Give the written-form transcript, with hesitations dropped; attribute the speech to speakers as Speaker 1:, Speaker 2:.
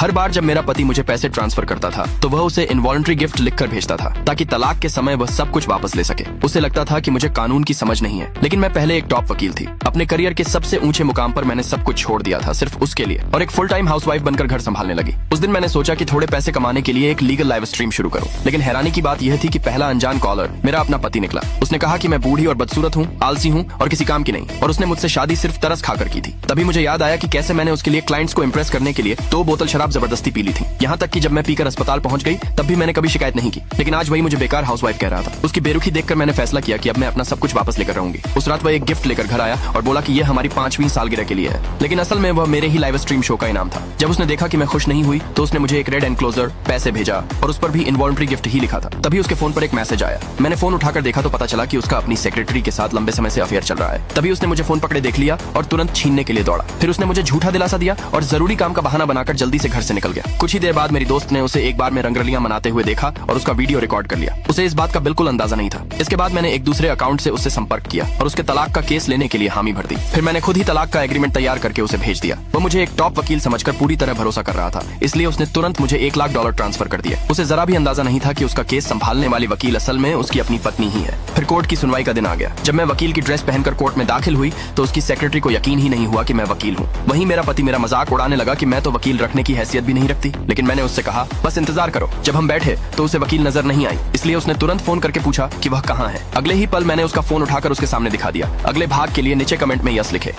Speaker 1: हर बार जब मेरा पति मुझे पैसे ट्रांसफर करता था तो वह उसे इनवॉलंटरी गिफ्ट लिखकर भेजता था ताकि तलाक के समय वह सब कुछ वापस ले सके। उसे लगता था कि मुझे कानून की समझ नहीं है, लेकिन मैं पहले एक टॉप वकील थी। अपने करियर के सबसे ऊंचे मुकाम पर मैंने सब कुछ छोड़ दिया था सिर्फ उसके लिए, और एक फुल टाइम हाउसवाइफ बनकर घर संभालने लगी। उस दिन मैंने सोचा कि थोड़े पैसे कमाने के लिए एक लीगल लाइव स्ट्रीम शुरू करूं, लेकिन हैरानी की बात यह थी कि पहला अनजान कॉलर मेरा अपना पति निकला। उसने कहा कि मैं बूढ़ी और बदसूरत हूँ, आलसी हूँ और किसी काम की नहीं, और उसने मुझसे शादी सिर्फ तरस खाकर की थी। तभी मुझे याद आया कि कैसे मैंने उसके लिए क्लाइंट्स को इम्प्रेस करने के लिए 2 बोतल शराब जबरदस्ती पी ली थी। यहाँ तक कि जब मैं पीकर अस्पताल पहुंच गई तब भी मैंने कभी शिकायत नहीं की, लेकिन आज वही मुझे बेकार हाउसवाइफ कह रहा था। उसकी बेरुखी देखकर मैंने फैसला किया कि अब मैं अपना सब कुछ वापस लेकर रहूंगी। उस रात वह एक गिफ्ट लेकर घर आया और बोला कि यह हमारी 5वीं सालगिरह के लिए है, लेकिन असल में वह मेरे ही लाइव स्ट्रीम शो का इनाम था। जब उसने देखा कि मैं खुश नहीं हुई तो उसने मुझे एक रेड एनक्लोजर, पैसे भेजा और उस पर भी इनवॉलंटरी गिफ्ट ही लिखा था। तभी उसके फोन पर एक मैसेज आया। मैंने फोन उठाकर देखा तो पता चला कि उसका अपनी सेक्रेटरी के साथ लंबे समय से अफेयर चल रहा है। तभी उसने मुझे फोन पकड़े देख लिया और तुरंत छीनने के लिए दौड़ा। फिर उसने मुझे झूठा दिलासा दिया और जरूरी काम का बहाना बनाकर जल्दी से घर से निकल गया। कुछ ही देर बाद मेरी दोस्त ने उसे एक बार में रंगरलियां मनाते हुए देखा और उसका वीडियो रिकॉर्ड कर लिया। उसे इस बात का बिल्कुल अंदाजा नहीं था। इसके बाद मैंने एक दूसरे अकाउंट से उससे संपर्क किया और उसके तलाक का केस लेने के लिए हामी भर दी। फिर मैंने खुद ही तलाक का एग्रीमेंट तैयार करके उसे भेज दिया। वो मुझे एक टॉप वकील समझकर पूरी तरह भरोसा कर रहा था, इसलिए उसने तुरंत मुझे $1 लाख ट्रांसफर कर दिया। उसे जरा भी अंदाजा नहीं था कि उसका केस संभालने वाली वकील असल में उसकी अपनी पत्नी ही है। फिर कोर्ट की सुनवाई का दिन आ गया। जब मैं वकील की ड्रेस पहनकर कोर्ट में दाखिल हुई तो उसकी सेक्रेटरी को यकीन ही नहीं हुआ कि मैं वकील हूँ। वहीं मेरा पति मेरा मजाक उड़ाने लगा कि मैं तो वकील रखने की हैसियत भी नहीं रखती, लेकिन मैंने उससे कहा बस इंतजार करो। जब हम बैठे तो उसे वकील नजर नहीं आई, इसलिए उसने तुरंत फोन करके पूछा कि वह कहाँ है। अगले ही पल मैंने उसका फोन उठाकर उसके सामने दिखा दिया। अगले भाग के लिए नीचे कमेंट में यस लिखे।